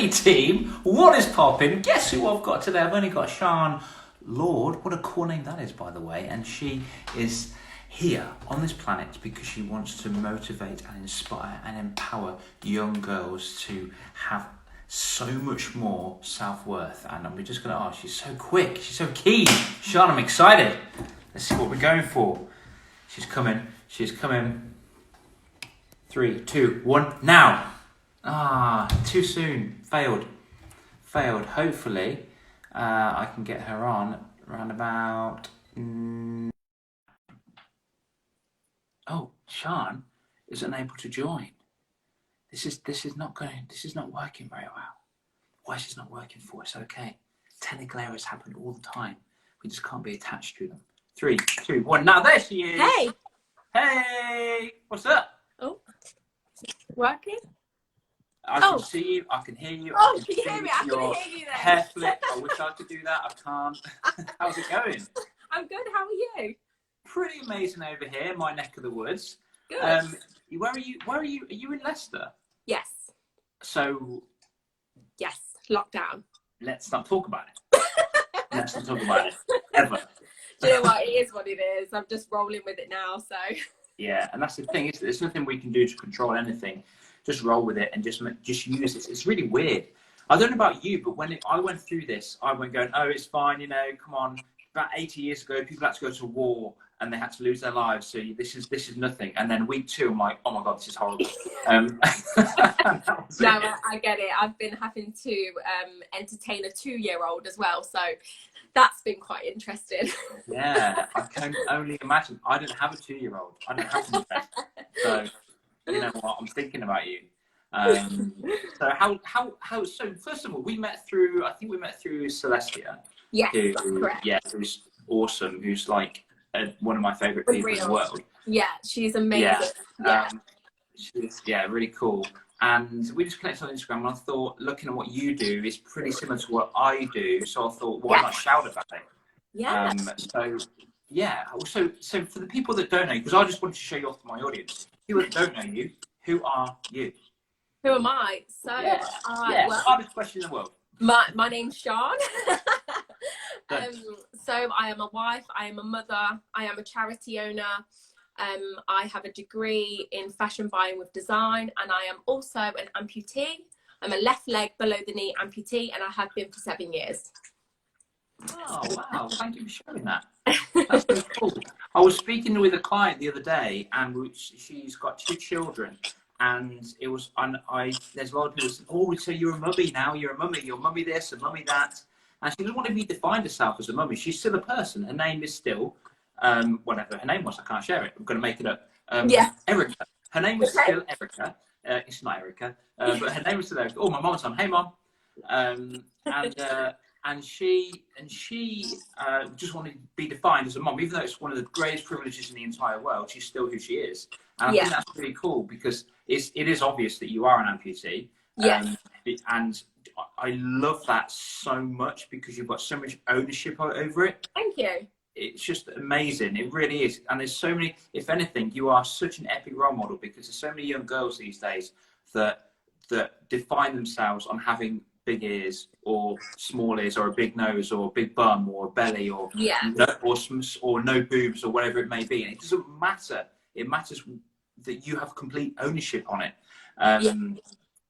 Hey team, what is popping? Guess who I've got today? I've only got Sian Lord. What a cool name that is, by the way. And she is here on this planet because she wants to motivate and inspire and empower young girls to have so much more self-worth. And I'm just going to ask, she's so quick, she's so keen. Sian, I'm excited. Let's see what we're going for. She's coming. 3, 2, 1, now. Too soon. Failed. Hopefully, I can get her on around about. Oh, Sian isn't able to join. This is not working very well. Why is this not working for us? Okay. Technical errors happen all the time. We just can't be attached to them. 3, 2, 1. Now there she is. Hey. Hey. What's up? Oh. Working? I can see you, I can hear you. Oh, can you hear me? I can hear you then. Hair flip. I wish I could do that. I can't. How's it going? I'm good. How are you? Pretty amazing over here, my neck of the woods. Good. Where are you? Are you in Leicester? Yes. So. Yes. Lockdown. Let's not talk about it. Let's not talk about it ever. Do you know what? It is what it is. I'm just rolling with it now. So. Yeah, and that's the thing. There's nothing we can do to control anything. Just roll with it and just use it. It's really weird. I don't know about you, but when I went through this, I went going, oh, it's fine, you know, come on. About 80 years ago, people had to go to war and they had to lose their lives. So this is nothing. And then week 2, I'm like, oh my God, this is horrible. No, I get it. I've been having to entertain a 2-year-old as well. So that's been quite interesting. Yeah, I can only imagine. I don't have a 2-year-old. I don't have one. So. You know what? I'm thinking about you. So first of all, I think we met through Celestia. Yes, that's correct. Yeah, who's awesome. Who's like one of my favorite people in the world. Yeah, she's amazing. Yeah. She's really cool. And we just connected on Instagram, and I thought, looking at what you do is pretty similar to what I do. So I thought, why not shout about it? Yeah. So for the people that don't know, because I just wanted to show you off to my audience. People that don't know you, who are you? Who am I? So, hardest question in the world. My name's Sian. So I am a wife, I am a mother, I am a charity owner. I have a degree in fashion buying with design, and I am also an amputee. I'm a left leg below the knee amputee, and I have been for 7 years. Oh, wow. Thank you for showing that. That's so cool. I was speaking with a client the other day, and she's got 2 children, and it was, there's a lot of people saying, oh, so you're a mummy now, you're mummy this and mummy that. And she doesn't want to be defined herself as a mummy. She's still a person. Her name is still, whatever her name was, I can't share it. I'm going to make it up. Erica. Her name was still Erica. It's not Erica, but her name was still Erica. Oh, my mom's on. Hey, Mom. And she just wanted to be defined as a mom, even though it's one of the greatest privileges in the entire world. She's still who she is, and I think that's really cool because it is obvious that you are an amputee. And I love that so much because you've got so much ownership over it. Thank you. It's just amazing. It really is. And there's so many. If anything, you are such an epic role model because there's so many young girls these days that define themselves on having big ears or small ears or a big nose or a big bum or a belly or no boobs or whatever it may be, and it doesn't matter. It matters that you have complete ownership on it.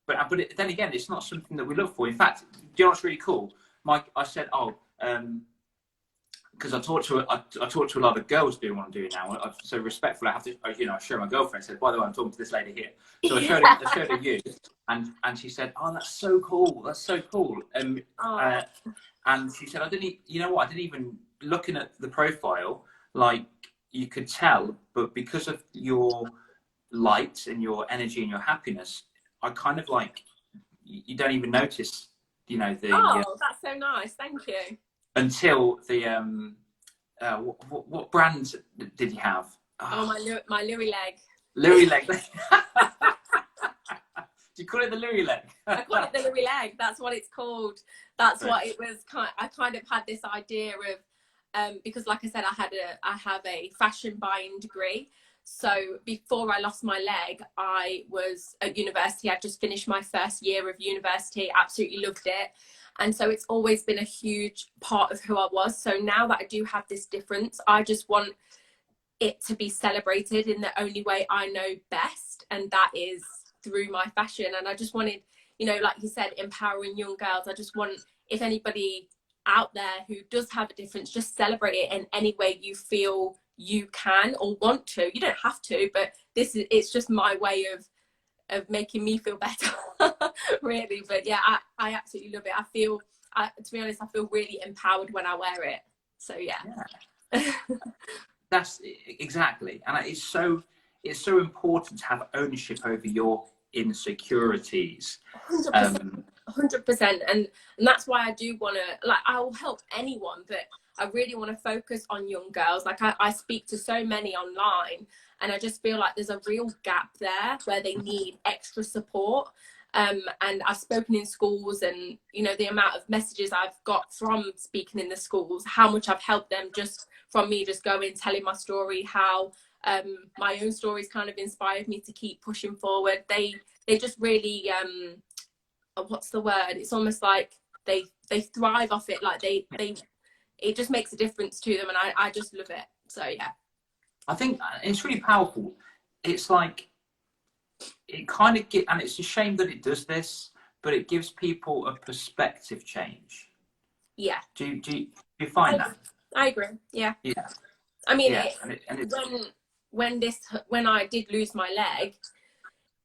But then again, it's not something that we look for. In fact, do you know what's really cool? I said, because I talk to a lot of girls doing what I'm doing now. So respectfully, I have to, I show my girlfriend. Said, by the way, I'm talking to this lady here. So I showed her you, and she said, oh, that's so cool. That's so cool. And she said, I didn't even looking at the profile, like you could tell, but because of your light and your energy and your happiness, I kind of like you don't even notice, that's so nice. Thank you. Until the what brand did you have? My Louis leg. Louis leg. Do you call it the Louis leg? I call it the Louis leg. That's what it's called. That's what it was. I kind of had this idea of because, like I said, I have a fashion buying degree. So before I lost my leg, I was at university. I just finished my first year of university, absolutely loved it. And so it's always been a huge part of who I was. So now that I do have this difference, I just want it to be celebrated in the only way I know best, and that is through my fashion. And I just wanted, you know, like you said, empowering young girls. I just want, if anybody out there who does have a difference, just celebrate it in any way you feel you can or want to. You don't have to, but it's just my way of making me feel better. Really. But yeah, I absolutely love it. To be honest, I feel really empowered when I wear it. So yeah. That's exactly, and it's so important to have ownership over your insecurities. 100%. 100%. And that's why I do want to, like, I will help anyone, but I really want to focus on young girls. Like I speak to so many online, and I just feel like there's a real gap there where they need extra support. And I've spoken in schools, and you know, the amount of messages I've got from speaking in the schools, how much I've helped them just from me just going, telling my story, how my own stories kind of inspired me to keep pushing forward. They just really what's the word? It's almost like they thrive off it. Like it just makes a difference to them, and I just love it. So yeah, I think it's really powerful. It's like it kind of and it's a shame that it does this, but it gives people a perspective change. Yeah. Do you find that? I agree. Yeah. Yeah. I mean, yeah. when I did lose my leg,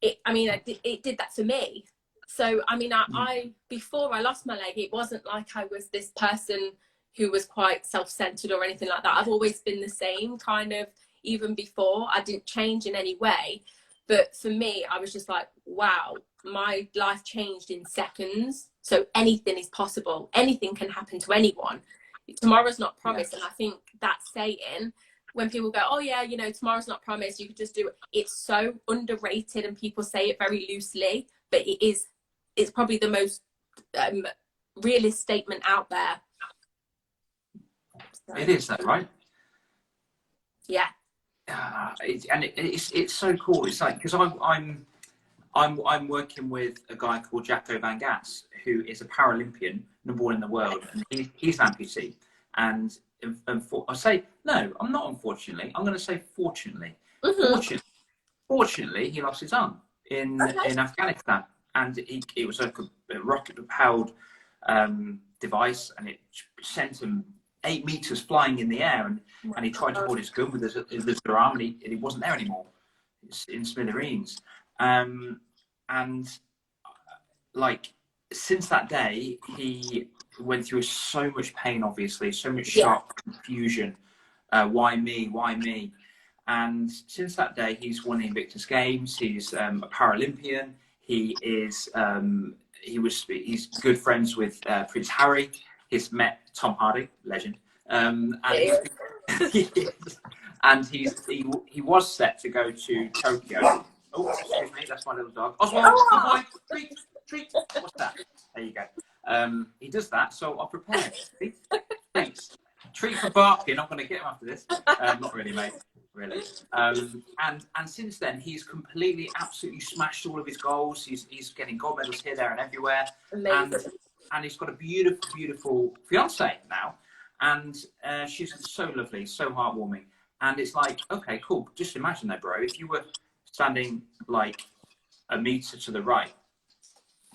it did that for me. So I mean, I before I lost my leg, it wasn't like I was this person who was quite self-centered or anything like that. I've always been the same kind of, even before. I didn't change in any way. But for me, I was just like, wow, my life changed in seconds. So anything is possible. Anything can happen to anyone. Tomorrow's not promised. And I think that saying, when people go, oh yeah, you know, tomorrow's not promised, you could just do it. It's so underrated, and people say it very loosely, but it's probably the most realist statement out there. So. It is that, right? Yeah. It's so cool. It's like, because I'm working with a guy called Jacco Van Gas, who is a Paralympian, #1 in the world, and he's an amputee. And I say, no, I'm not unfortunately. I'm going to say fortunately. Mm-hmm. Fortunately, he lost his arm in Afghanistan, and it was a rocket-propelled device, and it sent him 8 meters flying in the air, and he tried to hold his gun with his other arm, and he wasn't there anymore. It's in smithereens. And like, since that day, he went through so much pain, obviously, so much shock, confusion. Why me? And since that day, he's won the Invictus Games. He's a Paralympian. He's good friends with Prince Harry. He's met Tom Hardy, legend. And he was set to go to Tokyo. Oh, excuse me, that's my little dog. Oswald, oh, treat. What's that? There you go. He does that, so I'll prepare. Thanks. Treat for barking. I'm going to get him after this. Not really, mate. Really. And since then, he's completely, absolutely smashed all of his goals. He's getting gold medals here, there, and everywhere. Amazing. And he's got a beautiful, beautiful fiance now, and she's so lovely, so heartwarming. And it's like, okay, cool. Just imagine that, bro. If you were standing like a meter to the right,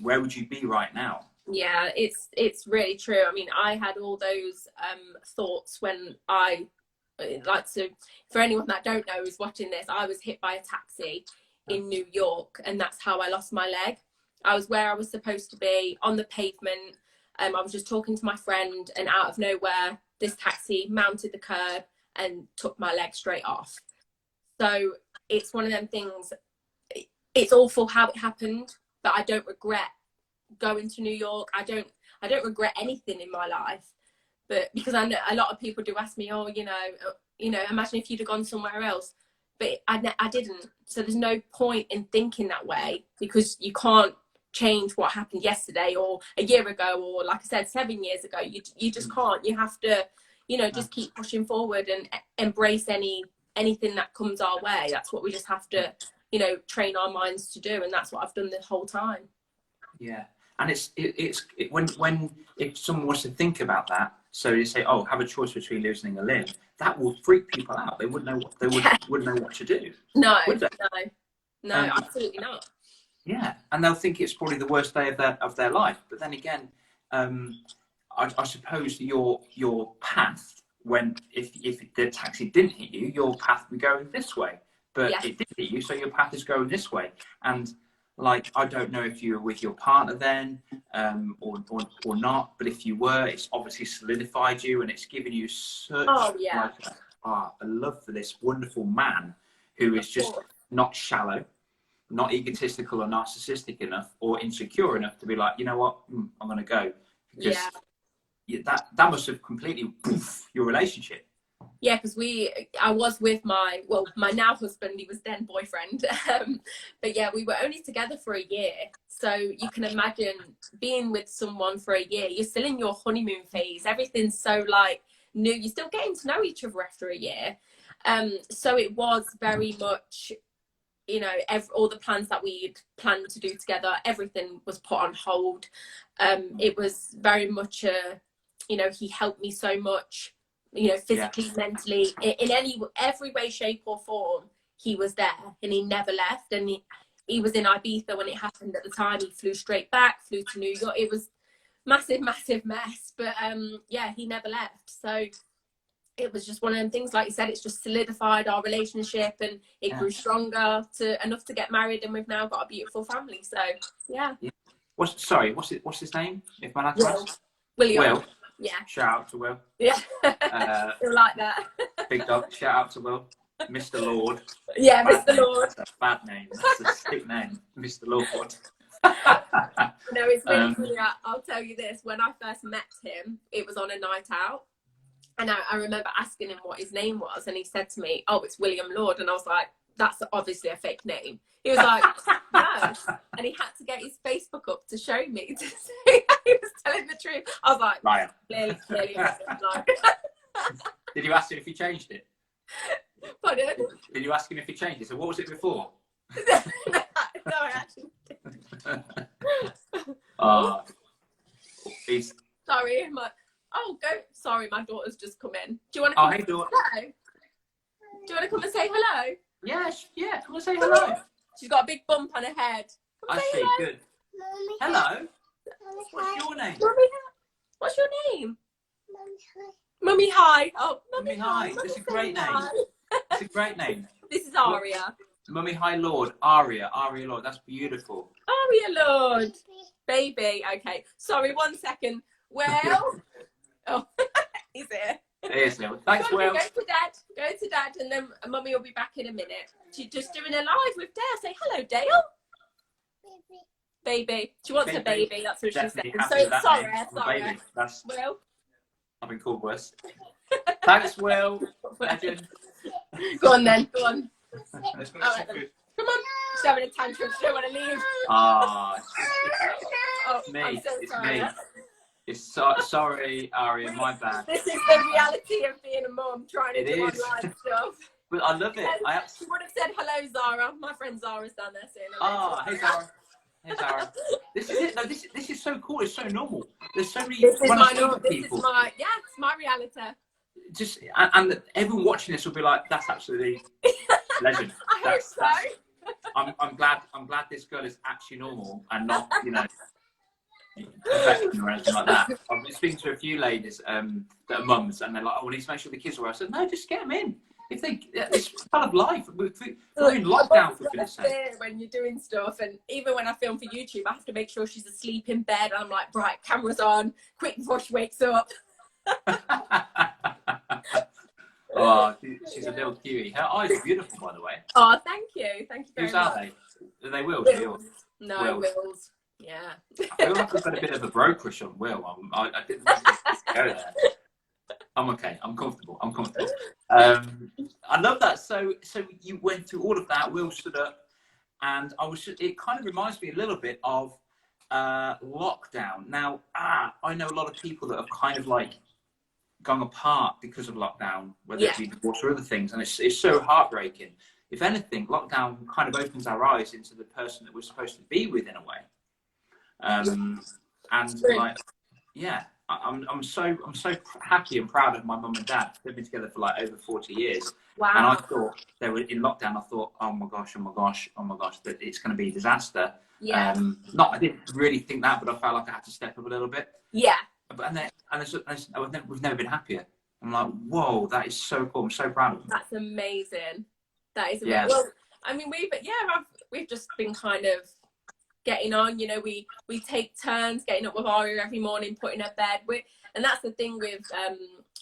where would you be right now? Yeah, it's really true. I mean, I had all those thoughts when for anyone that don't know who's watching this, I was hit by a taxi in New York, and that's how I lost my leg. I was where I was supposed to be, on the pavement. I was just talking to my friend, and out of nowhere, this taxi mounted the curb and took my leg straight off. So it's one of them things. It's awful how it happened, but I don't regret going to New York. I don't regret anything in my life. But because I know a lot of people do ask me, oh, you know, imagine if you'd have gone somewhere else. But I didn't. So there's no point in thinking that way, because you can't change what happened yesterday or a year ago, or like I said, 7 years ago. You just can't. You have to, you know, just keep pushing forward and embrace any anything that comes our way, that's what we just have to, you know, train our minds to do. And that's what I've done the whole time. Yeah. And when if someone wants to think about that, so you say, oh, have a choice between losing a limb, that will freak people out. They wouldn't know what wouldn't know what to do. No, would they? no, absolutely not. Yeah, and they'll think it's probably the worst day of their life. But then again, I suppose your path, if the taxi didn't hit you, your path would go this way. But it did hit you, so your path is going this way. And like, I don't know if you were with your partner then, or not. But if you were, it's obviously solidified you, and it's given you such a love for this wonderful man who is just not shallow, not egotistical or narcissistic enough or insecure enough to be like, you know what, I'm going to go. Because that must have completely your relationship. Yeah, because I was with my now husband, he was then boyfriend. But yeah, we were only together for a year. So you can imagine being with someone for a year, you're still in your honeymoon phase. Everything's so like new. You're still getting to know each other after a year. So it was very much, you know, all the plans that we'd planned to do together, everything was put on hold. It was very much you know, he helped me so much, you know, physically, mentally, in every way, shape or form. He was there and he never left. And he was in Ibiza when it happened at the time. He flew straight back, flew to New York. It was massive mess. But yeah, he never left. So it was just one of them things, like you said, it's just solidified our relationship, and it grew stronger enough to get married, and we've now got a beautiful family. So yeah. What's his name? If my lad ask. William. Will. Yeah. Shout out to Will. Yeah. Feel like that. Big dog. Shout out to Will. Mr. Lord. Yeah, Mr. Lord. That's a bad name. That's a sick name, Mr. Lord. No, it's really funny. I'll tell you this. When I first met him, it was on a night out. And I remember asking him what his name was, and he said to me, oh, it's William Lord. And I was like, that's obviously a fake name. He was like, no. And he had to get his Facebook up to show me, to say he was telling the truth. I was like, Liar. Clearly. Like. Did you ask him if he changed it? Pardon? Did you ask him if he changed it? So what was it before? No, I actually didn't. Sorry, sorry, my daughter's just come in. Do you want to come? Oh, hey, daughter. Hello? Do you want to come and say hello? Yes, yeah, come and say hello. She's got a big bump on her head. I see, hello. Good. Hello. What's your name? Mummy, what's your name? Mummy Hi. Oh, Mummy Hi. It's a great name. It's a great name. This is Aria. Mummy Hi Lord. Aria Lord. That's beautiful. Aria Lord. Baby. Okay. Sorry, 1 second. Well. Oh, he's here. There's Neil. Thanks, Will. Go to Dad, and then Mummy will be back in a minute. She's just doing a live with Dale. Say hello, Dale. Baby. She wants a baby. That's what she said. So sorry. Baby. That's Will. I've been called worse. Thanks, Will. Legend. Go on then. Go on. Let's go. Right, come on. She's having a tantrum. She don't want to leave. Oh, me. I'm so it's sorry. Me. It's sorry, Aria, my bad. This is the reality of being a mum, trying to do online stuff. But I love it. She would have said hello, Zara. My friend Zara's down there saying hello. Oh, hey Zara. Hey Zara. This is it. No, this is so cool. It's so normal. There's so many. This is my reality. Just and everyone watching this will be like, that's absolutely legend. I hope so. I'm glad this girl is actually normal and not, you know, perfection or anything like that. I've been speaking to a few ladies that are mums, and they're like, "Oh, we need to make sure the kids are well." I said, "No, just get them in. If it's part of life. We're in lockdown for goodness sake." When you're doing stuff, and even when I film for YouTube, I have to make sure she's asleep in bed. And I'm like, right, camera's on, quick before she wakes up. Oh, she's a little cutie. Her eyes are beautiful, by the way. Oh, thank you very much. Whose are they? Are they Will's? No, Will's. Yeah. I feel like I've got a bit of a bro crush on Will. I didn't really go there. I'm okay. I'm comfortable. I love that. So you went through all of that. Will stood up, and it kind of reminds me a little bit of lockdown. Now, I know a lot of people that have kind of like gone apart because of lockdown, whether Yeah. it be divorce or other things, and it's so heartbreaking. If anything, lockdown kind of opens our eyes into the person that we're supposed to be with in a way. And like, yeah, I'm so happy and proud of my mum and dad. They've been together for like over 40 years. Wow. And I thought they were in lockdown. I thought, oh my gosh, that it's going to be a disaster. Yeah. I didn't really think that, but I felt like I had to step up a little bit. Yeah. We've never been happier. I'm like, whoa, that is so cool. I'm so proud of them. That's amazing. That is amazing. Yeah. Well, I mean, we've just been kind of getting on. You know, we take turns getting up with Aria every morning, putting her bed. And that's the thing with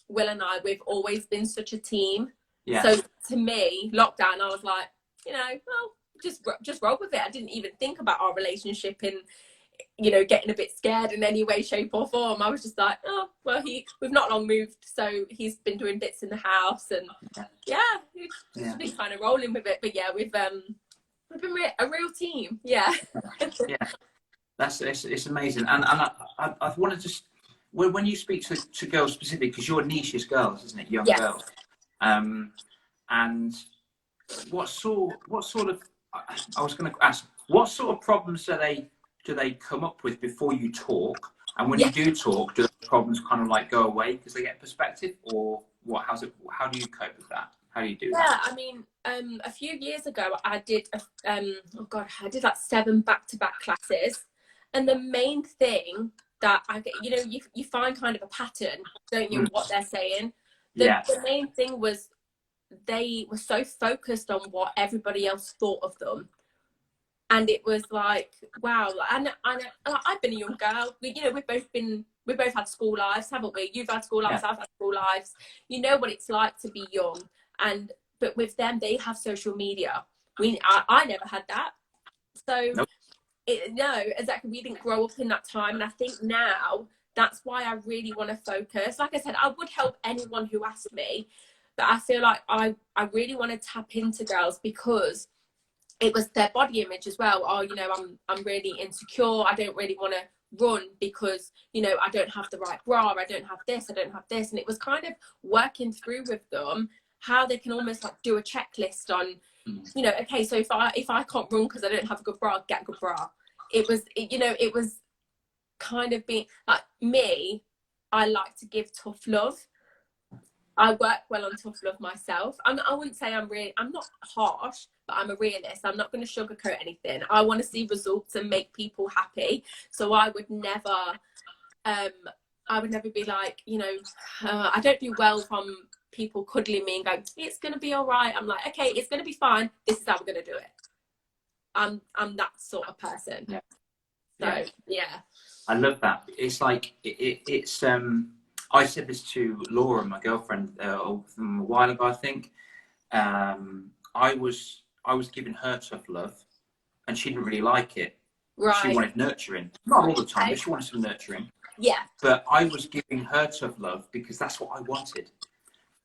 Will and I. We've always been such a team. Yeah. So to me, lockdown, I was like, you know, well, just roll with it. I didn't even think about our relationship in, you know, getting a bit scared in any way, shape or form. I was just like, oh, well, we've not long moved, so he's been doing bits in the house, and we've just been kind of rolling with it. But yeah, we've been a real team. Yeah. Yeah, it's amazing. And I want to just, when you speak to girls specifically, because your niche is girls, isn't it? Young girls. And what sort of, I was going to ask, what sort of problems do they come up with before you talk? And when you do talk, do the problems kind of like go away because they get perspective, or what? How do you cope with that? How do you do that? Yeah, I mean, a few years ago, I did I did like 7 back-to-back classes, and the main thing that I get, you know, you find kind of a pattern, don't you? What they're saying. The main thing was they were so focused on what everybody else thought of them. And it was like, wow. And I've been a young girl. We've both had school lives, haven't we? You've had school lives, I've had school lives. You know what it's like to be young. But with them, they have social media. I never had that. So, nope. No, exactly. We didn't grow up in that time. And I think now that's why I really want to focus. Like I said, I would help anyone who asked me. But I feel like I really want to tap into girls because it was their body image as well. Oh, you know, I'm really insecure. I don't really want to run because, you know, I don't have the right bra. I don't have this. I don't have this. And it was kind of working through with them how they can almost like do a checklist on, you know, okay, so if I can't run because I don't have a good bra, get a good bra. It was kind of being like me. I like to give tough love. I work well on tough love myself. I wouldn't say I'm not harsh, but I'm a realist. I'm not going to sugarcoat anything. I want to see results and make people happy. So I would never be like, you know, I don't do well from people cuddling me and going, it's going to be all right. I'm like, okay, it's going to be fine. This is how we're going to do it. I'm that sort of person. Yeah. So, yeah. I love that. It's like, it's, I said this to Laura, my girlfriend, a while ago, I think. I was giving her tough love, and she didn't really like it. Right. She wanted nurturing. Not all the time, but she wanted some nurturing. Yeah. But I was giving her tough love because that's what I wanted.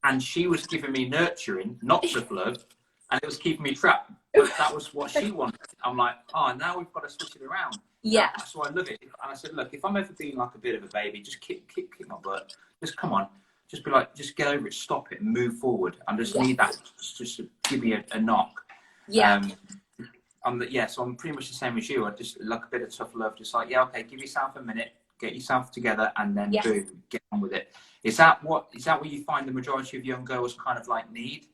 And she was giving me nurturing, not tough love, and it was keeping me trapped. But that was what she wanted. I'm like, oh, now we've got to switch it around. Yeah. So I love it. And I said, look, if I'm ever being like a bit of a baby, just kick my butt. Just come on. Just be like, just get over it, stop it, and move forward. I just need that just to give me a knock. Yeah. So I'm pretty much the same as you. I just like a bit of tough love, just like, okay, give yourself a minute, get yourself together, and then boom, get on with it. Is that what you find the majority of young girls kind of like need?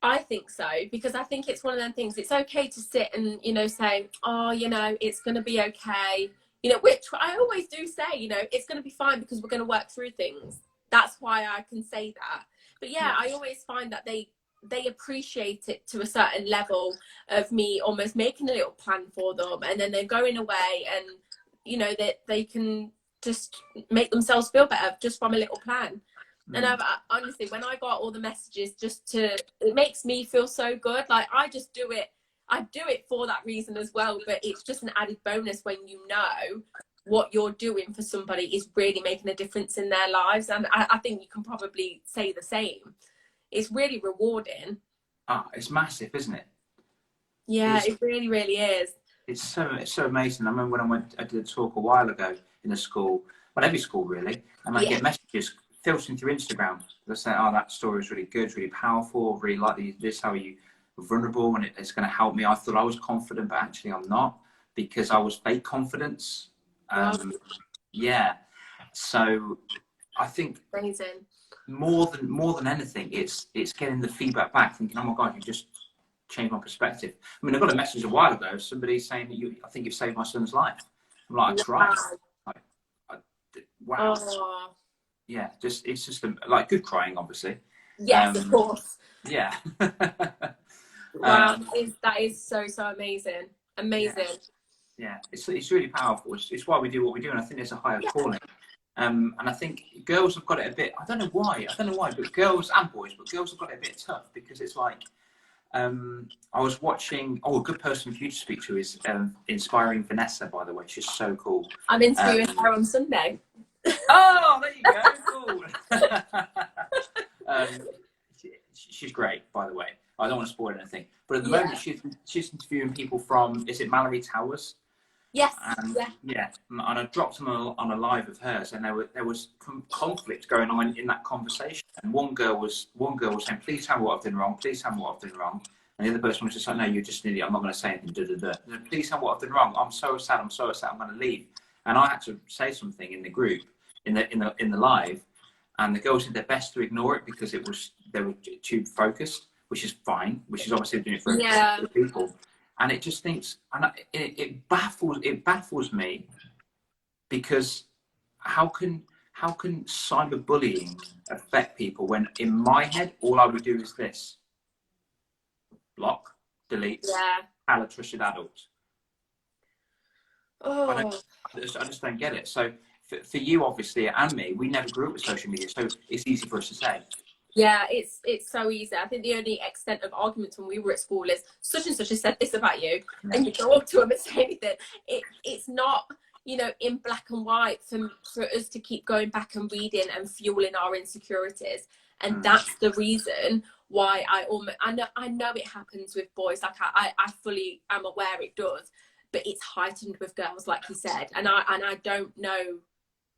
I think so, because I think it's one of them things. It's okay to sit and, you know, say, oh, you know, it's going to be okay. You know, which I always do say, you know, it's going to be fine because we're going to work through things. That's why I can say that. But yeah, I always find that they appreciate it to a certain level of me almost making a little plan for them, and then they're going away and, you know, that they can just make themselves feel better just from a little plan. And honestly, when I got all the messages, it makes me feel so good. Like I do it for that reason as well, but it's just an added bonus when you know what you're doing for somebody is really making a difference in their lives. And I think you can probably say the same. It's really rewarding. It's massive, isn't it? Yeah, it really, really is. It's so amazing. I remember when I did a talk a while ago in a school, well, every school really, and I get messages filtering through Instagram. They're saying, oh, that story was really good, it's really powerful, really like this, how you were vulnerable, and it's going to help me. I thought I was confident, but actually I'm not, because I was fake confidence. Yeah. So I think Amazing. more than anything, it's getting the feedback back, thinking, oh my God, you just changed my perspective. I mean, I got a message a while ago, somebody saying that I think you've saved my son's life. I'm like, I tried. Like, wow. Oh. Yeah, it's just like good crying, obviously. Yes, of course. Yeah. Wow, that is so amazing. Amazing. Yeah, it's really powerful. It's why we do what we do, and I think there's a higher calling. And I think girls have got it a bit. I don't know why, but girls and boys, but girls have got it a bit tough, because it's like, I was watching. Oh, a good person for you to speak to is Inspiring Vanessa. By the way, she's so cool. I'm interviewing her on Sunday. Oh, there you go. Cool. She's great, by the way. I don't want to spoil anything, but at the moment she's interviewing people from, is it Mallory Towers? Yes. And, and I dropped them on a live of hers, and there was conflict going on in that conversation. And one girl was saying, "Please tell me what I've done wrong. Please tell me what I've done wrong." And the other person was just like, "No, you're just an idiot. I'm not going to say anything." Please tell me what I've done wrong. I'm so sad. I'm so upset. I'm going to leave. And I had to say something in the group, in the live, and the girls did their best to ignore it, because they were too focused, which is fine. Which is obviously doing it for other people. And it just thinks, and it baffles me, because how can cyberbullying affect people, when in my head all I would do is this: block, delete, hello trusted adults. Oh. I just don't get it. So for you, obviously, and me, we never grew up with social media, so it's easy for us to say. Yeah, it's so easy. I think the only extent of arguments when we were at school is such and such has said this about you, and you go up to them and say anything. It's not, in black and white for us to keep going back and reading and fueling our insecurities. And that's the reason why I know it happens with boys. Like I fully am aware it does, but it's heightened with girls, like you said. And I don't know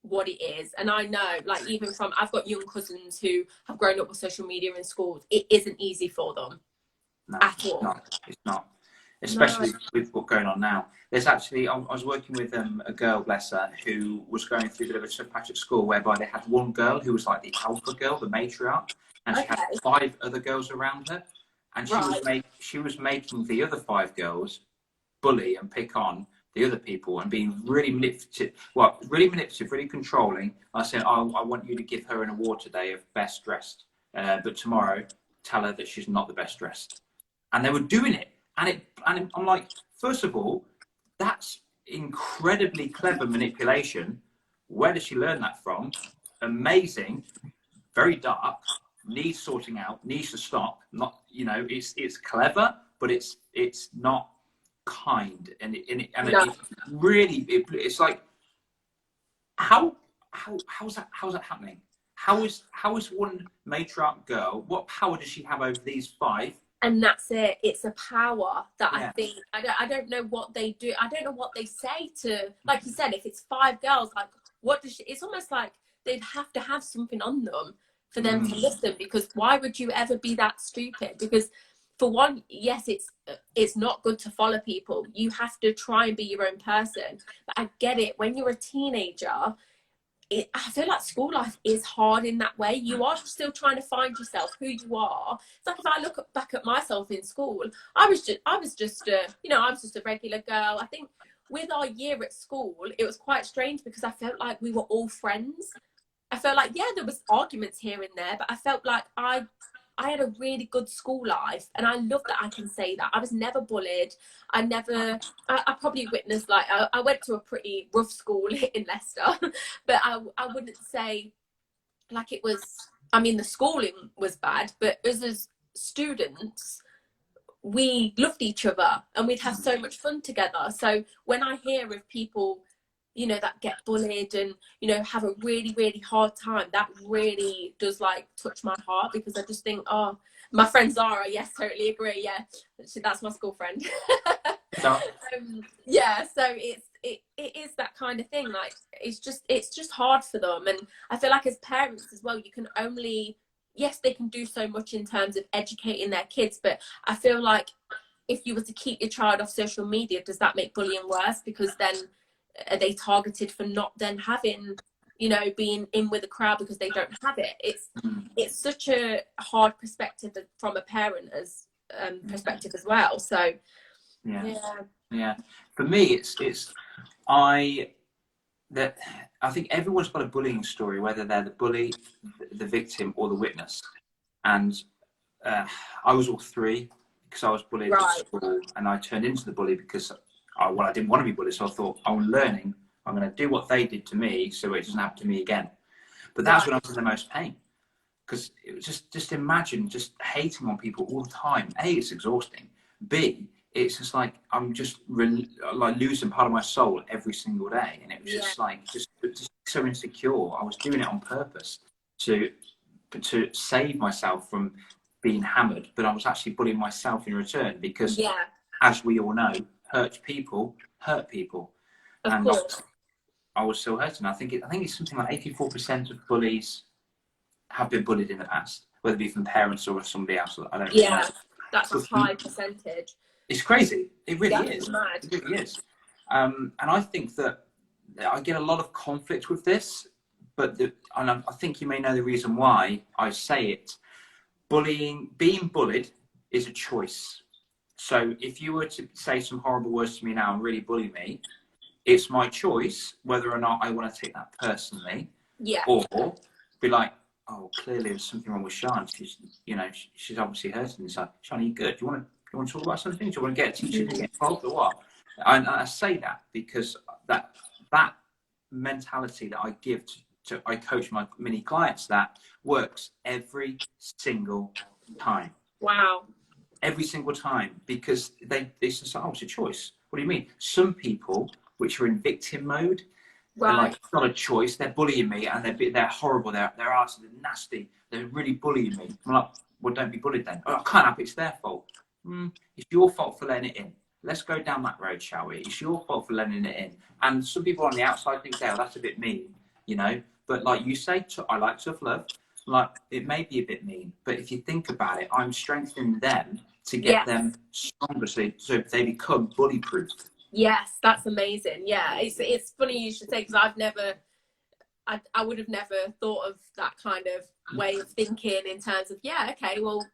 what it is. And I know, like, even from, I've got young cousins who have grown up with social media in schools. It isn't easy for them at all. It's not. Especially with what's going on now. There's actually, I was working with a girl, bless her, who was going through a bit of a tough patch at school, whereby they had one girl who was like the alpha girl, the matriarch, and she had 5 other girls around her, and she was making the other 5 girls bully and pick on the other people, and being really manipulative, really controlling. I said, I want you to give her an award today of best dressed, but tomorrow tell her that she's not the best dressed. And they were doing it, and I'm like, first of all, that's incredibly clever manipulation. Where did she learn that from? Amazing, very dark, needs sorting out, needs to stop. Not, it's clever, but it's not kind, and it really, it's like, how's that happening? How is one matriarch girl, what power does she have over these 5? And that's it. It's a power that I think, I don't know what they do. I don't know what they say to, like you said, if it's 5 girls, like, what does she, it's almost like they'd have to have something on them for them to listen, because why would you ever be that stupid? Because for one, yes, it's not good to follow people. You have to try and be your own person. But I get it. When you're a teenager, I feel like school life is hard in that way. You are still trying to find yourself, who you are. It's like, if I look back at myself in school, I was just a regular girl. I think with our year at school, it was quite strange, because I felt like we were all friends. I felt like, there was arguments here and there, but I felt like I had a really good school life, and I love that I can say that. I was never bullied. I probably witnessed, like, I went to a pretty rough school in Leicester, but I wouldn't say, like, it was, I mean, the schooling was bad, but us as students, we loved each other, and we'd have so much fun together. So when I hear of people, that get bullied and, have a really, really hard time, that really does, like, touch my heart, because I just think, oh, my friend Zara, yes, totally agree. Yeah, that's my school friend. No. So it is that kind of thing. Like it's just hard for them, and I feel like as parents as well, you can only, yes, they can do so much in terms of educating their kids, but I feel like if you were to keep your child off social media, does that make bullying worse? Because then are they targeted for not then having, you know, being in with a crowd because they don't have it? It's such a hard perspective from a parent as perspective as well. So yeah. For me, I think everyone's got a bullying story, whether they're the bully, the victim, or the witness. And I was all three, because I was bullied at school, and I turned into the bully because I didn't want to be bullied. So I thought, I'm learning. I'm going to do what they did to me, so it doesn't happen to me again. But that's when I was in the most pain, because it was just imagine just hating on people all the time. A, it's exhausting. B, it's just like I'm just like losing part of my soul every single day, and it was just like just so insecure. I was doing it on purpose to save myself from being hammered, but I was actually bullying myself in return, because as we all know, hurt people. Of course. I was still hurting. I think it's something like 84% of bullies have been bullied in the past, whether it be from parents or somebody else. I don't really know. That's a high percentage. It's crazy. It really is. Mad. It really is. And I think that I get a lot of conflict with this, but and I think you may know the reason why I say it. Being bullied is a choice. So if you were to say some horrible words to me now and really bully me, it's my choice whether or not I want to take that personally, or be like, oh, clearly there's something wrong with Sian. She's obviously hurting inside. Sian, are you good? Do you want to talk about something? Do you want to get a teacher to get involved or what? And I say that because that mentality that I give I coach my mini clients, that works every single time. Wow. Every single time, because it's just, oh, it's a choice. What do you mean? Some people which are in victim mode, they're like, it's not a choice. They're bullying me, and they're horrible. They're arsey, they're nasty. They're really bullying me. I'm like, well, don't be bullied then. Oh, I can't help it. It's their fault. It's your fault for letting it in. Let's go down that road, shall we? It's your fault for letting it in. And some people on the outside think, oh, that's a bit mean, you know. But like you say, I like tough love. Like, it may be a bit mean, but if you think about it, I'm strengthening them to get them stronger, so they become bully proof. Yes, that's amazing. Yeah, it's funny you should say, because I would have never thought of that kind of way of thinking in terms of, okay, well,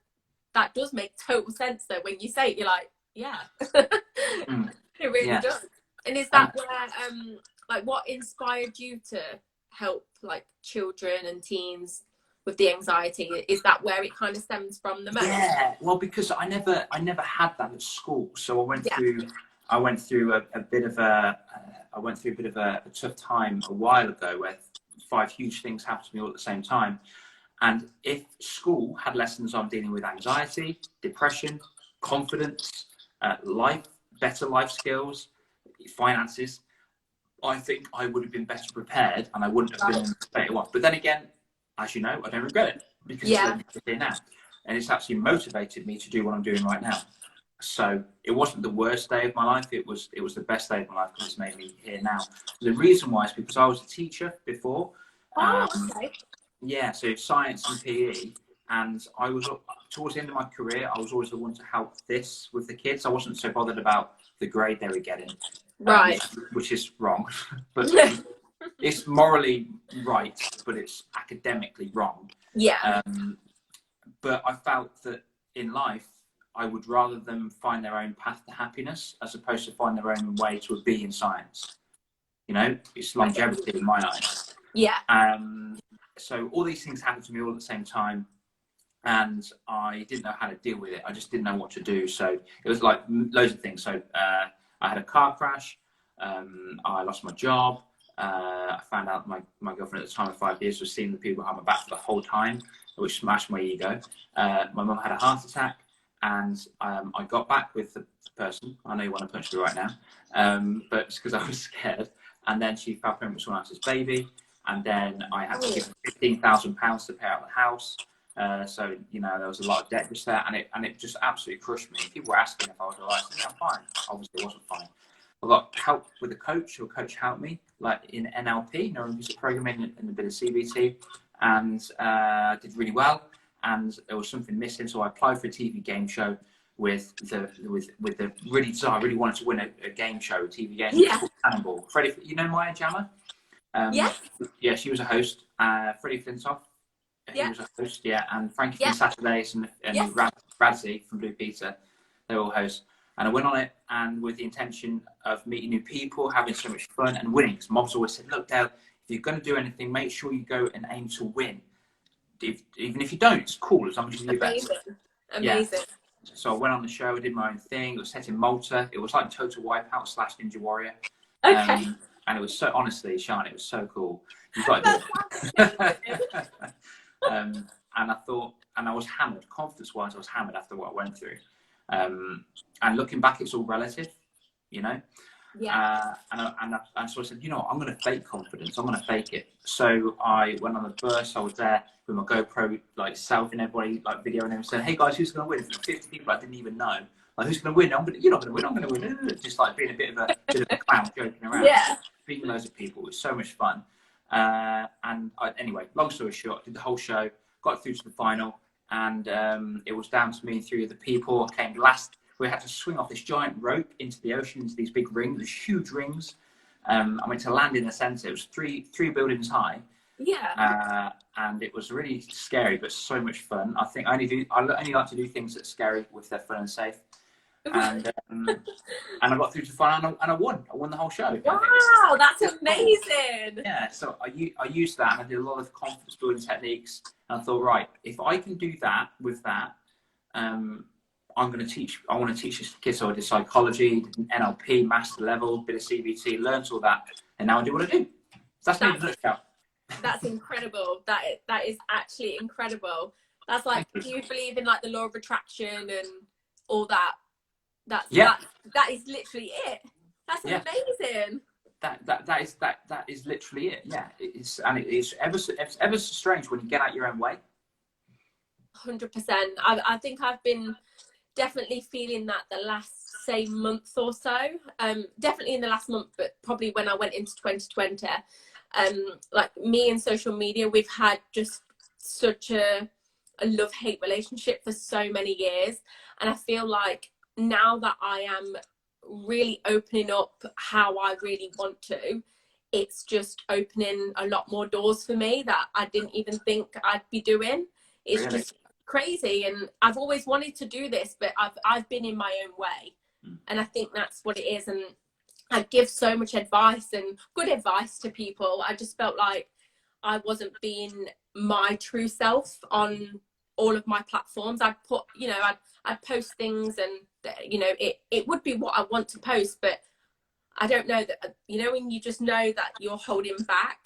that does make total sense though. When you say it, you're like, it really does. And is that where, like, what inspired you to help like children and teens with the anxiety? Is that where it kind of stems from the most? Yeah, well, because I never had that at school, so I went through a bit of a tough time a while ago, where 5 huge things happened to me all at the same time. And if school had lessons on dealing with anxiety, depression, confidence, better life skills, finances, I think I would have been better prepared, and I wouldn't have been in the state I was. But then again, as you know, I don't regret it, because it's here now, and it's actually motivated me to do what I'm doing right now. So it wasn't the worst day of my life. It was the best day of my life, because it's made me here now. The reason why is because I was a teacher before. So science and PE, and I was towards the end of my career, I was always the one to help this with the kids. I wasn't so bothered about the grade they were getting, which is wrong, but it's morally right, but it's academically wrong. But I felt that in life, I would rather them find their own path to happiness, as opposed to find their own way to a B in science. You know, it's longevity in my eyes. So all these things happened to me all at the same time, and I didn't know how to deal with it. I just didn't know what to do. So it was like loads of things. So I had a car crash. I lost my job. I found out my girlfriend at the time of 5 years was seeing the people behind my back for the whole time, which smashed my ego. My mum had a heart attack, and I got back with the person. I know you want to punch me right now, but it's because I was scared. And then she fell pregnant with someone else's baby, and then I had to give £15,000 to pay out the house. So, you know, there was a lot of debt just there, and it just absolutely crushed me. People were asking if I was alright. I said, yeah, I'm fine. Obviously, I wasn't fine. I got help with a coach, or coach helped me, like in NLP, neuro-linguistic programming, and a bit of CBT, and did really well. And there was something missing, so I applied for a TV game show with the really desire. I really wanted to win a game show, a TV game show called Cannonball. Freddie, you know Maya Jama? Yeah, she was a host. Freddie Flintoff, he was a host. Yeah, and Frankie from Saturdays and Radzi from Blue Peter, they were all hosts. And I went on it, and with the intention of meeting new people, having so much fun, and winning. Because Mom's always said, "Look, Dale, if you're going to do anything, make sure you go and aim to win. Even if you don't, it's cool as long as you do your best." Amazing. Yeah. So I went on the show, I did my own thing. It was set in Malta. It was like Total Wipeout / Ninja Warrior. Okay. And it was so, honestly, Sian, it was so cool. You've got to do it. And I thought, and I was hammered. Confidence-wise, I was hammered after what I went through. And looking back, it's all relative, you know. Yeah. And so I said, you know what, I'm going to fake confidence. I'm going to fake it. So I went on the bus. I was there with my GoPro, like selfing everybody, like videoing them, saying, "Hey guys, who's going to win?" 50 people I didn't even know. Like, who's going to win? You're not going to win. I'm going to win. Just like being a bit of a clown, joking around. Yeah. Beating loads of people. It was so much fun. Anyway, long story short, did the whole show, got through to the final, and it was down to me and 3 other people. I came last. We had to swing off this giant rope into the ocean, into these big rings, these huge rings. I went to land in the centre. It was three buildings high. Yeah. And it was really scary, but so much fun. I think I only like to do things that are scary if they're fun and safe. And I got through to the final, and I won. I won the whole show. Wow, that's amazing. Yeah. So I used that, and I did a lot of confidence building techniques. And I thought, right, if I can do that with that, I want to teach this kids. So I did psychology, did NLP, master level, bit of CBT, learned all that, and now I do what I do. So that's me in a nutshell. That's incredible. That is actually incredible. That's like, do you believe in like the law of attraction and all that? That is literally it. That's amazing. That is literally it. Yeah, it's ever so strange when you get out your own way. 100%. I think I've been definitely feeling that the last, say, month or so. Definitely in the last month, but probably when I went into 2020. Like me and social media, we've had just such a love-hate relationship for so many years, and I feel like now that I am really opening up how I really want to, it's just opening a lot more doors for me that I didn't even think I'd be doing. It's really just crazy, and I've always wanted to do this, but I've been in my own way, and I think that's what it is. And I give so much advice and good advice to people. I just felt like I wasn't being my true self on all of my platforms. I'd put, you know, I'd post things, and you know, it would be what I want to post, but I don't know that, you know, when you just know that you're holding back.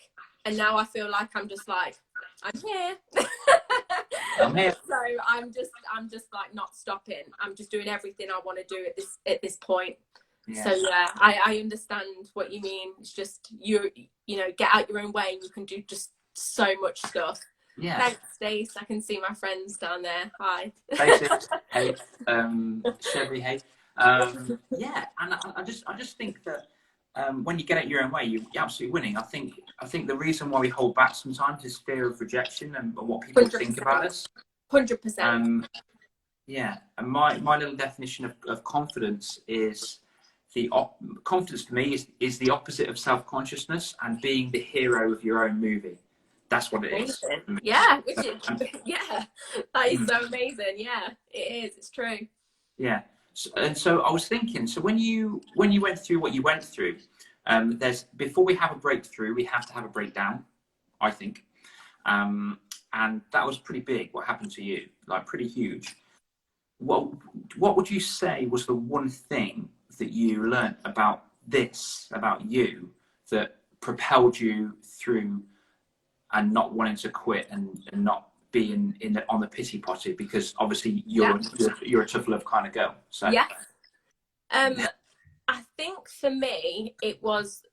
And now I feel like I'm just like, I'm here. I'm here. So I'm just like not stopping. I'm just doing everything I want to do at this point. Yes. So yeah, I understand what you mean. It's just you know, get out your own way and you can do just so much stuff. Yeah. Thanks, Stace. I can see my friends down there. Hi. Stace, hey, Chevy, hey. Yeah, and I just think that when you get out your own way, you're absolutely winning. I think the reason why we hold back sometimes is fear of rejection and what people 100%. Think about us. 100%. Yeah, and my little definition of confidence is confidence to me is the opposite of self-consciousness and being the hero of your own movie. That's what it is. Yeah, yeah, that is so amazing. Yeah, it is. It's true. Yeah, so I was thinking. So when you went through what you went through, before we have a breakthrough, we have to have a breakdown, I think, and that was pretty big. What happened to you? Like pretty huge. What would you say was the one thing that you learned about you, that propelled you through and not wanting to quit and not being on the pity potty, because obviously you're a tough love kind of girl. So yeah. I think for me it was,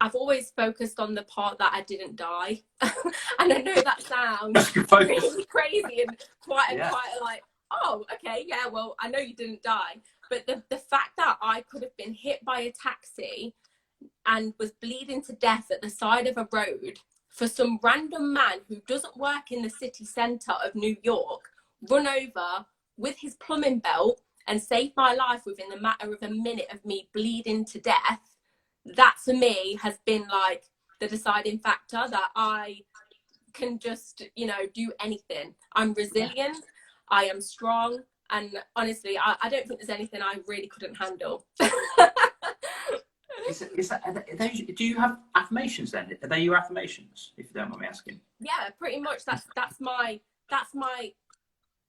I've always focused on the part that I didn't die. And I know that sounds really crazy and quite like, oh, okay, yeah, well, I know you didn't die. But the fact that I could have been hit by a taxi and was bleeding to death at the side of a road for some random man who doesn't work in the city centre of New York run over with his plumbing belt and save my life within the matter of a minute of me bleeding to death, that for me has been like the deciding factor that I can just, you know, do anything. I'm resilient, I am strong, and honestly, I don't think there's anything I really couldn't handle. Do you have affirmations then? Are they your affirmations, if you don't mind me asking? Yeah, pretty much. That's my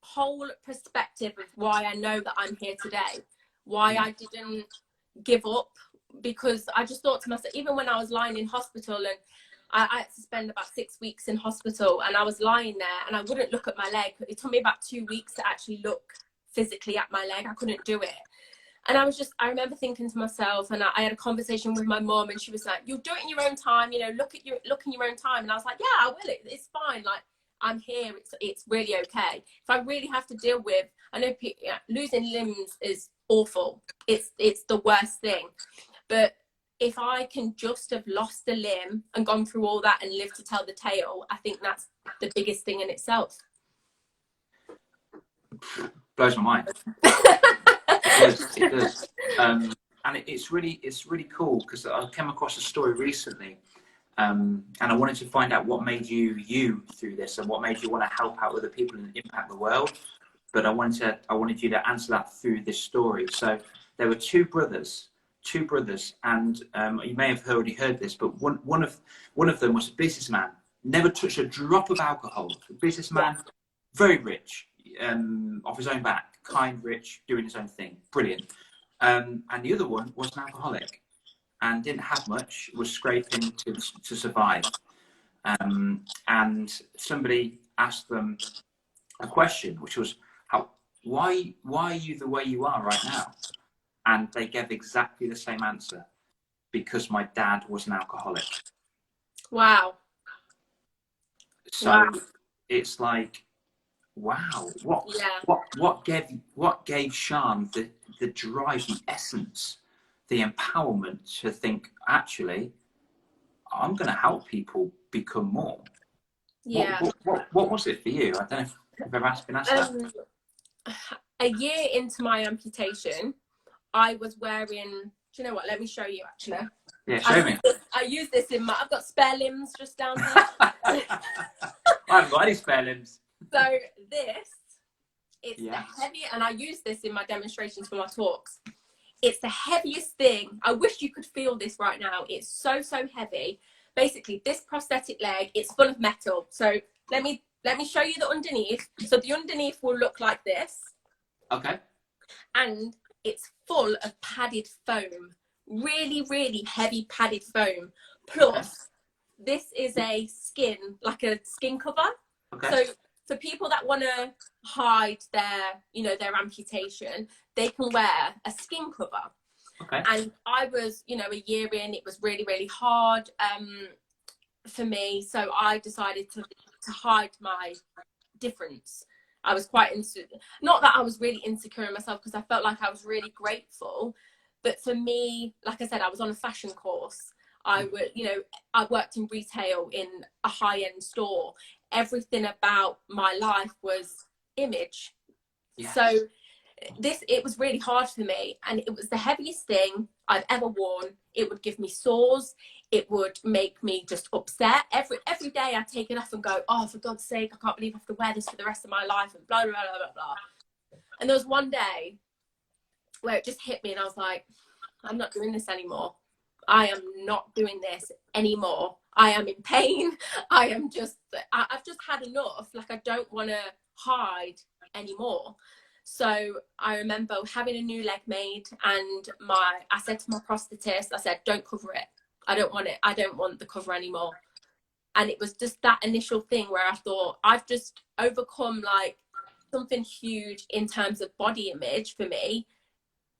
whole perspective of why I know that I'm here today, why I didn't give up, because I just thought to myself, even when I was lying in hospital, and I had to spend about 6 weeks in hospital, and I was lying there and I wouldn't look at my leg. It took me about 2 weeks to actually look physically at my leg. I couldn't do it. And I remember thinking to myself, and I had a conversation with my mom, and she was like, you'll do it in your own time, you know, look in your own time. And I was like, yeah, I will. It's fine. Like, I'm here. It's really okay. If I really have to deal with, I know losing limbs is awful. It's the worst thing. But if I can just have lost a limb and gone through all that and lived to tell the tale, I think that's the biggest thing in itself. Blows my mind. It does. And it's really cool, because I came across a story recently, and I wanted to find out what made you through this, and what made you want to help out other people and impact the world. But I wanted you to answer that through this story. So there were two brothers, and you may have already heard this, but one of them was a businessman, never touched a drop of alcohol. A businessman, very rich, off his own back, kind, rich, doing his own thing, brilliant. And the other one was an alcoholic and didn't have much, was scraping to survive. And somebody asked them a question, which was, why are you the way you are right now? And they gave exactly the same answer: because my dad was an alcoholic. Wow. So it's like, wow, what gave Sian the drive, the essence, the empowerment to think, actually, I'm going to help people become more. Yeah. What was it for you? I don't know if you've ever been asked that. A year into my amputation, I was wearing, do you know what? Let me show you, actually. Yeah, show me. I use this I've got spare limbs just down here. I haven't got any spare limbs. So it's the heaviest, and I use this in my demonstrations for my talks. It's the heaviest thing. I wish you could feel this right now. It's so heavy. Basically, this prosthetic leg, it's full of metal. So let me show you the underneath. So the underneath will look like this. Okay. And it's full of padded foam. Really heavy padded foam. Plus, this is a skin, like a skin cover. Okay. So for people that want to hide their amputation, they can wear a skin cover. Okay. And I was, a year in, it was really hard for me. So I decided to hide my difference. I was quite not that I was really insecure in myself, because I felt like I was really grateful. But for me, like I said, I was on a fashion course. I worked in retail in a high-end store. Everything about my life was image. Yes. So it was really hard for me, and it was the heaviest thing I've ever worn. It would give me sores. It would make me just upset. Every day I take it off and go, oh, for God's sake, I can't believe I have to wear this for the rest of my life, and blah, blah, blah, blah, blah. And there was one day where it just hit me, and I was like, I'm not doing this anymore. I am not doing this anymore. I am in pain. I've just had enough. Like, I don't want to hide anymore. So I remember having a new leg made, and I said to my prosthetist, I said, don't cover it. I don't want it. I don't want the cover anymore. And it was just that initial thing where I thought, I've just overcome like something huge in terms of body image for me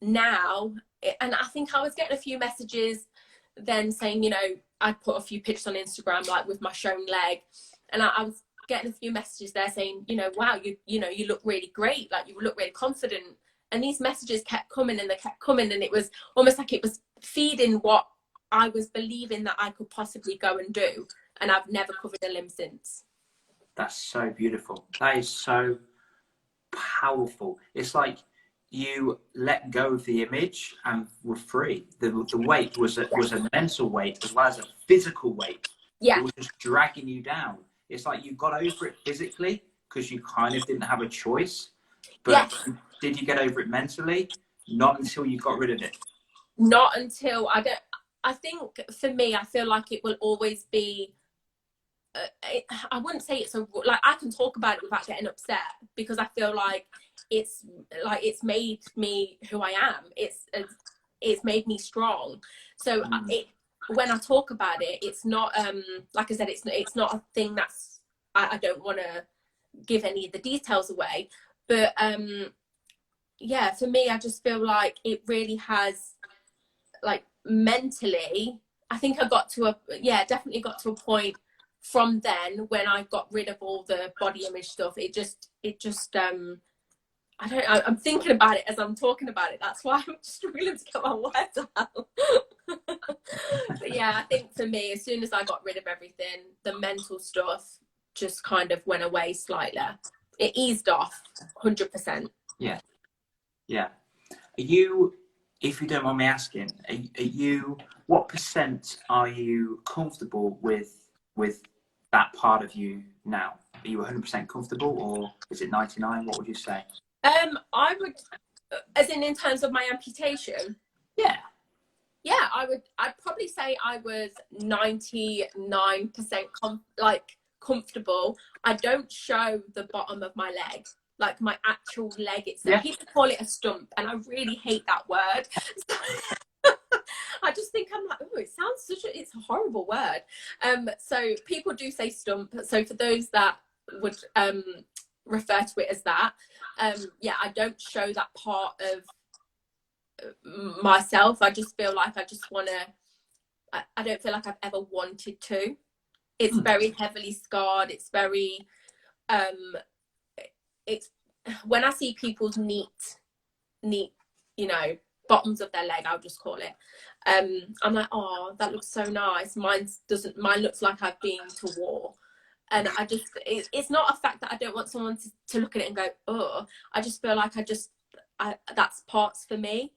now. And I think I was getting a few messages then saying, I put a few pictures on Instagram, like with my shown leg. And I was getting a few messages there saying, wow, you look really great. Like, you look really confident. And these messages kept coming and they kept coming, and it was almost like it was feeding what I was believing that I could possibly go and do. And I've never covered a limb since. That's so beautiful. That is so powerful. It's like you let go of the image and were free. The weight was a mental weight as well as a physical weight. Yeah. It was just dragging you down. It's like you got over it physically because you kind of didn't have a choice. But did you get over it mentally? Not until you got rid of it. Not until I think for me, I feel like it will always be, I wouldn't say it's like I can talk about it without getting upset, because I feel like it's made me who I am. It's made me strong. So when I talk about it, it's not like I said, it's not a thing that's I don't want to give any of the details away, but yeah, for me, I just feel like it really has, like, mentally, I think I got to definitely got to a point from then when I got rid of all the body image stuff. It just I'm thinking about it as I'm talking about it. That's why I'm struggling to get my words out. But yeah, I think for me, as soon as I got rid of everything, the mental stuff just kind of went away slightly. It eased off 100%. Yeah. Yeah. Are you, if you don't mind me asking, are you, what percent are you comfortable with that part of you now? Are you 100% comfortable, or is it 99? What would you say? I would, as in terms of my amputation. Yeah. Yeah, I'd probably say I was 99% comfortable. I don't show the bottom of my leg, like my actual leg itself. Yeah. People call it a stump, and I really hate that word. I just think, I'm like, oh, it sounds it's a horrible word. So people do say stump. So for those that would refer to it as that, yeah, I don't show that part of myself. I just feel like I just want to, I don't feel like I've ever wanted to. It's very heavily scarred. It's very it's when I see people's neat, you know, bottoms of their leg, I'll just call it, I'm like, oh, that looks so nice. Mine looks like I've been to war. And I just, it's not a fact that I don't want someone to look at it and go, oh. I just feel like that's parts for me.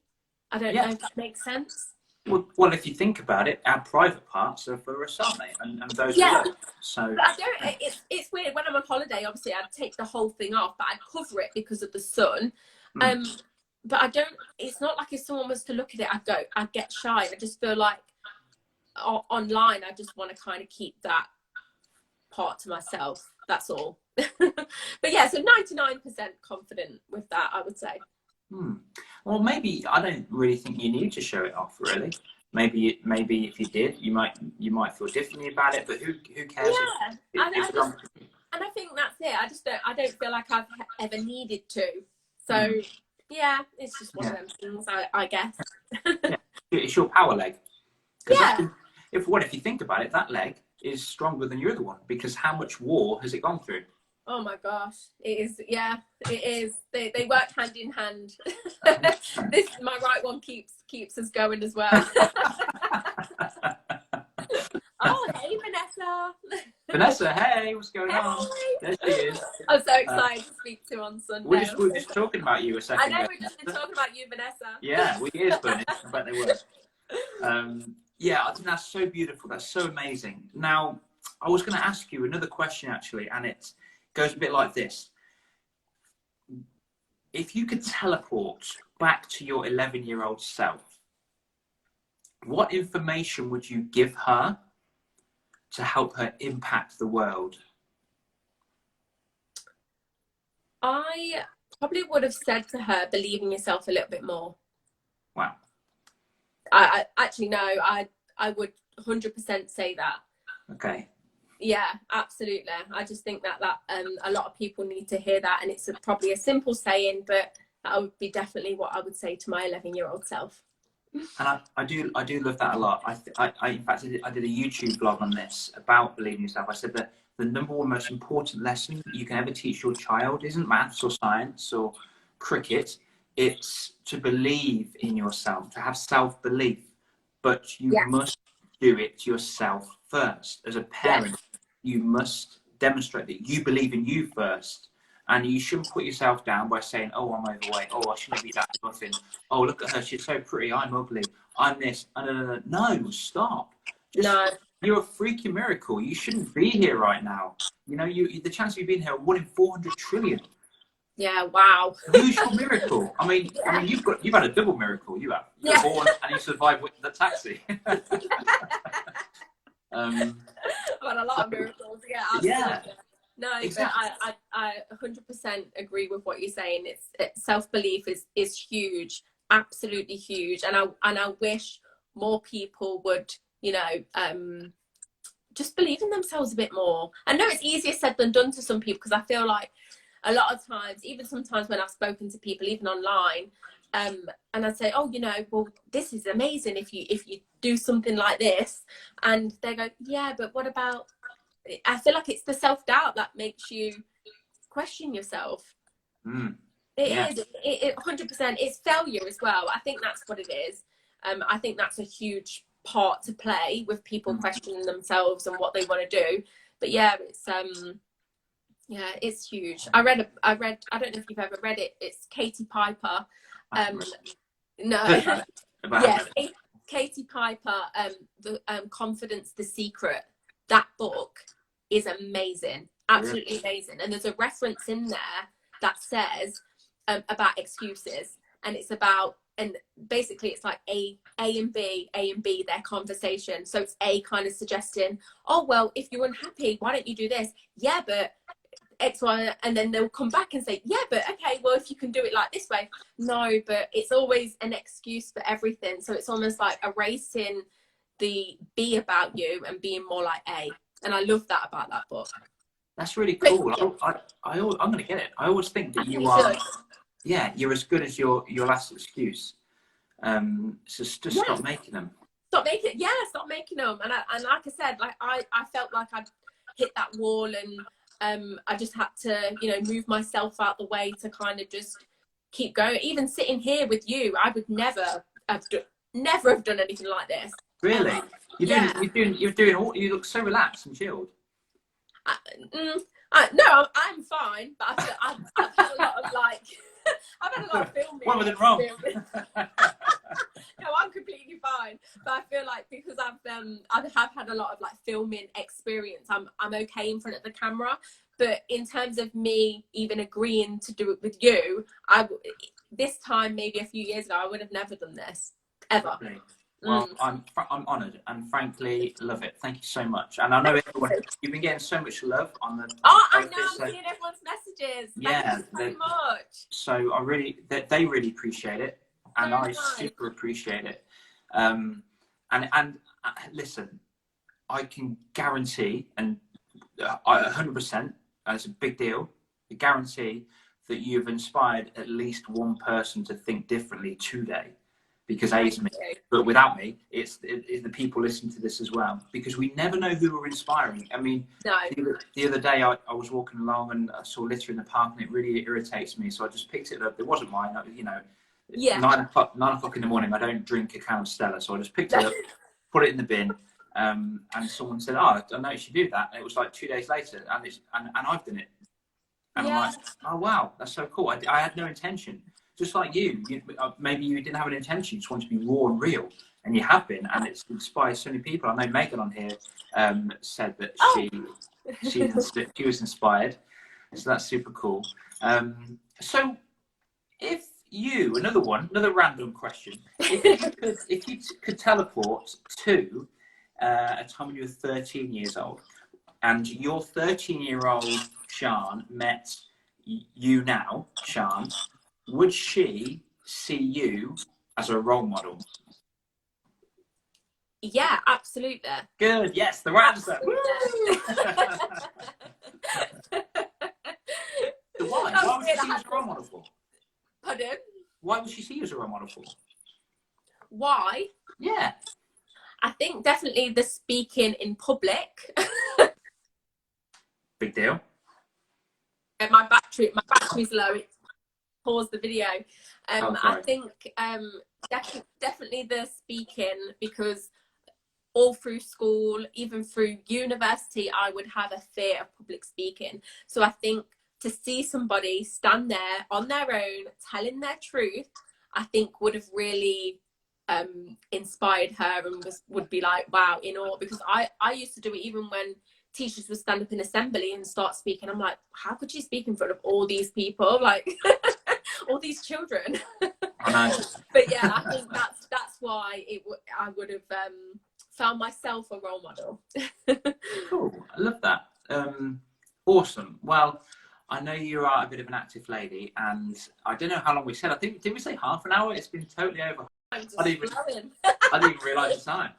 I don't know if that makes sense. Well, if you think about it, our private parts are for us, aren't they? And those are low. So but I don't. It's weird. When I'm on holiday, obviously, I'd take the whole thing off, but I'd cover it because of the sun. But I don't. It's not like if someone was to look at it, I'd get shy. I just feel like online, I just want to kind of keep that part to myself. That's all. But yeah, so 99% confident with that, I would say. Well, maybe I don't really think you need to show it off, really. Maybe if you did, you might feel differently about it. But who cares? Yeah, and I think that's it. I don't feel like I've ever needed to. So yeah, it's just one of them things, I guess. Yeah. It's your power leg. Yeah. If you think about it, that leg is stronger than your other one, because how much war has it gone through? Oh my gosh, it is. Yeah, it is. They work hand in hand. My right one keeps us going as well. Oh, hey, Vanessa. Vanessa, hey, what's going on? There she is. I'm so excited to speak to on Sunday. We're just talking about you a second ago. I know, we've just been talking about you, Vanessa. Yeah, we ears burning. I bet they were. Yeah, I think that's so beautiful. That's so amazing. Now, I was going to ask you another question, actually, and it goes a bit like this. If you could teleport back to your 11-year-old self, what information would you give her to help her impact the world? I probably would have said to her, believe in yourself a little bit more. Wow. I actually, no, I would 100% say that. Okay. Yeah, absolutely. I just think that a lot of people need to hear that, and it's probably a simple saying, but that would be definitely what I would say to my 11-year-old self. And I do love that a lot. In fact, I did a YouTube vlog on this about believing in yourself. I said that the number one most important lesson you can ever teach your child isn't maths or science or cricket. it's to believe in yourself, to have self-belief, but you Yes. must do it yourself first. As a parent, you must demonstrate that you believe in you first. And you shouldn't put yourself down by saying, oh, I'm overweight. Oh, I shouldn't be that muffin. Oh, look at her. She's so pretty. I'm ugly. I'm this. No, stop. No. You're a freaking miracle. You shouldn't be here right now. You know, the chance of you being here are 1 in 400 trillion. Yeah, wow. Use your miracle. I mean, you've had a double miracle. You have. You're born and you survived with the taxi. I've had a lot of miracles. Yeah, absolutely. Yeah. No, exactly. but I 100% agree with what you're saying. Self-belief is huge, absolutely huge, and I wish more people would, you know, just believe in themselves a bit more. I know it's easier said than done to some people, because I feel like a lot of times, even sometimes when I've spoken to people, even online, and I'd say, oh, you know, well, this is amazing if you do something like this, and they go, yeah, but what about? I feel like it's the self-doubt that makes you question yourself. It is. It 100%. It's failure as well. I think that's what it is. I think that's a huge part to play with people questioning themselves and what they want to do. But yeah, it's huge. I read. I don't know if you've ever read it. It's Katie Piper. No. Yes, Katie Piper. The Confidence, the Secret. That book is amazing, absolutely amazing. And there's a reference in there that says about excuses, and it's about, and basically it's like A and B, their conversation. So it's A kind of suggesting, oh, well, if you're unhappy, why don't you do this? Yeah, but X, Y, and then they'll come back and say, yeah, but okay, well, if you can do it like this way. No, but it's always an excuse for everything. So it's almost like erasing the B about you and being more like A. And I love that about that book. That's really cool. I'm going to get it. I always think that you are, you're as good as your last excuse. So just stop making them. Stop making them. And like I said, like I felt like I'd hit that wall, and I just had to, you know, move myself out the way to kind of just keep going. Even sitting here with you, I would never have done anything like this. Really? You're doing all. You look so relaxed and chilled. No, I'm fine, but I've had a lot of like, I've had a lot of filming. What was it wrong? No, I'm completely fine. But I feel like because I have had a lot of like filming experience, I'm okay in front of the camera. But in terms of me even agreeing to do it with you, this time maybe a few years ago, I would have never done this ever. Lovely. Well, I'm honoured and frankly love it. Thank you so much. And I know everyone, you've been getting so much love on the. I know. I'm seeing everyone's messages. Thank you so much. So they really appreciate it, and I super appreciate it. And listen, I can guarantee, and 100%, and it's a big deal. I guarantee that you've inspired at least one person to think differently today. Because it's me, but without me, it's the people listening to this as well. Because we never know who we're inspiring. I mean, the other day I was walking along and I saw litter in the park, and it really irritates me. So I just picked it up. It wasn't mine, you know. 9 o'clock in the morning. I don't drink a can of Stella, so I just picked it up, put it in the bin, and someone said, "Oh, I noticed you do that." And it was like 2 days later, and I've done it. And I'm like, "Oh wow, that's so cool." I had no intention. Just like you, maybe you didn't have an intention, you just want to be raw and real, and you have been, and it's inspired so many people. I know Megan on here said that she was inspired, so that's super cool. So, if you, another random question, if you could teleport to a time when you were 13 years old, and your 13-year-old Sian met you now, Sian, would she see you as a role model? Yeah, absolutely. Good. Yes, the right answer. So why? Why would she see you as a role model for? Pardon? Why would she see you as a role model for? Why? Yeah. I think definitely the speaking in public. Big deal. My battery's low. pause the video. I think definitely the speaking, because all through school, even through university, I would have a fear of public speaking. So I think to see somebody stand there on their own, telling their truth, I think would have really inspired her, and would be like, wow, in awe. Because I used to do it even when teachers would stand up in assembly and start speaking. I'm like, how could you speak in front of all these people, like all these children? I know. But yeah, I think that's why I would have found myself a role model. Cool, I love that. Awesome. Well, I know you are a bit of an active lady, and I don't know how long we said. I think, did we say half an hour? It's been totally over. I didn't even realise the time.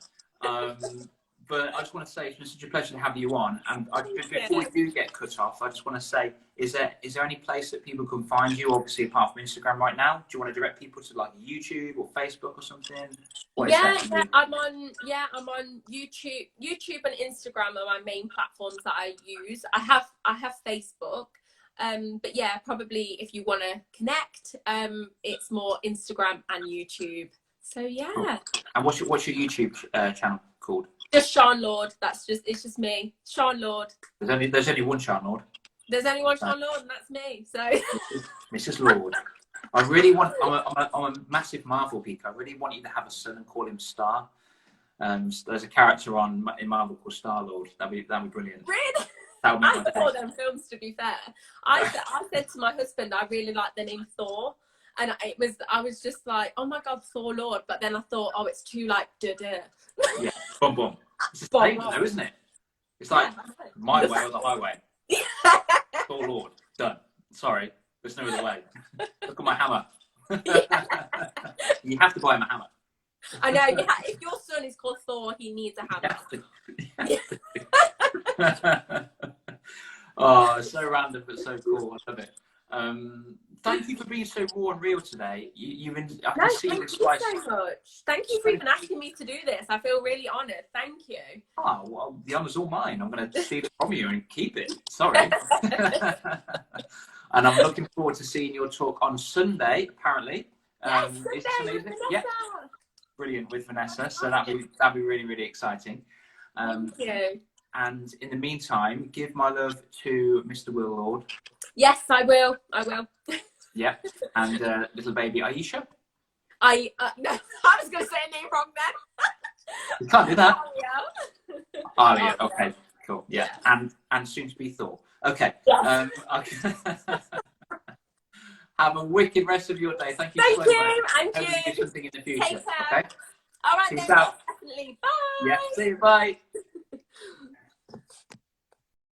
But I just want to say it's been such a pleasure to have you on. And before we do get cut off, I just want to say, is there any place that people can find you, obviously apart from Instagram right now? Do you want to direct people to like YouTube or Facebook or something? I'm on YouTube. YouTube and Instagram are my main platforms that I use. I have Facebook. But yeah, probably if you want to connect, it's more Instagram and YouTube. So yeah. Cool. And what's your YouTube channel called? Just Sian Lord. It's just me, Sian Lord. There's only one Sian Lord. There's only one Sian Lord, and that's me. So. Mrs. Lord. I really want. I'm a massive Marvel geek. I really want you to have a son and call him Star. There's a character in Marvel called Star Lord. That'd be brilliant. Really? I saw them films, to be fair. I said to my husband, I really like the name Thor, and I was just like, oh my god, Thor Lord. But then I thought, oh, it's too like da-da. Yeah, boom boom. It's a statement though, isn't it? It's like my way or the highway. Thor Lord, done. Sorry, there's no other way. Look at my hammer. You have to buy him a hammer. I know. If your son is called Thor, he needs a hammer. Oh, it's so random but so cool. I love it. Thank you for being so raw and real today. Thank you so much. Thank you for even asking me to do this. I feel really honoured. Thank you. Oh, well, the honour's all mine. I'm going to steal it from you and keep it. Sorry. And I'm looking forward to seeing your talk on Sunday, apparently. Yes, Sunday with Vanessa. Yeah. Brilliant, with Vanessa. So that'd be really, really exciting. Thank you. And in the meantime, give my love to Mr. Will Lord. Yes, I will. Yeah. And little baby Aisha. No, I was going to say a name wrong then. You can't do that. Alia. Oh, Okay. Cool. Yeah. And soon to be Thor. Okay. Yes. Have a wicked rest of your day. Thank you so much. And Hope you. do something in the future. Take care. Okay. All right then. Definitely. Bye. Yeah. See you. Bye.